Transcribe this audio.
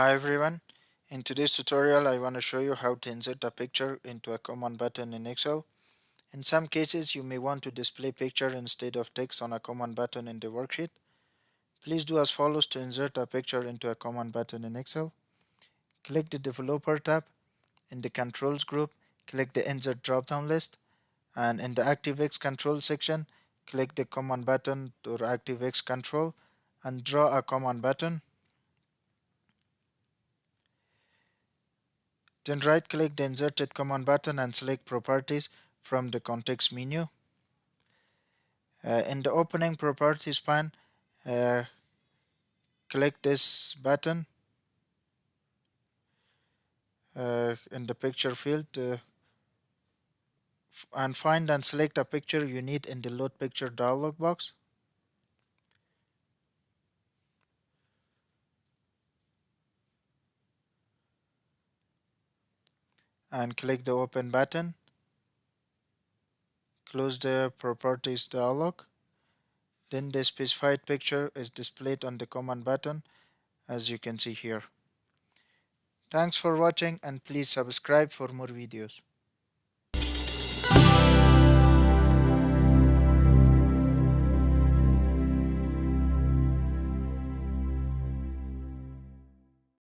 Hi everyone. In today's tutorial, I want to show you how to insert a picture into a command button in Excel. In some cases, you may want to display picture instead of text on a command button in the worksheet. Please do as follows to insert a picture into a command button in Excel. Click the Developer tab. In the Controls group, click the Insert drop-down list. And in the ActiveX Control section, click the command button to ActiveX Control and draw a command button. Then right-click the inserted command button and select Properties from the context menu. In the opening properties pane, uh, click this button in the picture field and find and select a picture you need in the load picture dialog box. And click the open button. Close the properties dialog. Then the specified picture is displayed on the command button as you can see here. Thanks for watching and please subscribe for more videos.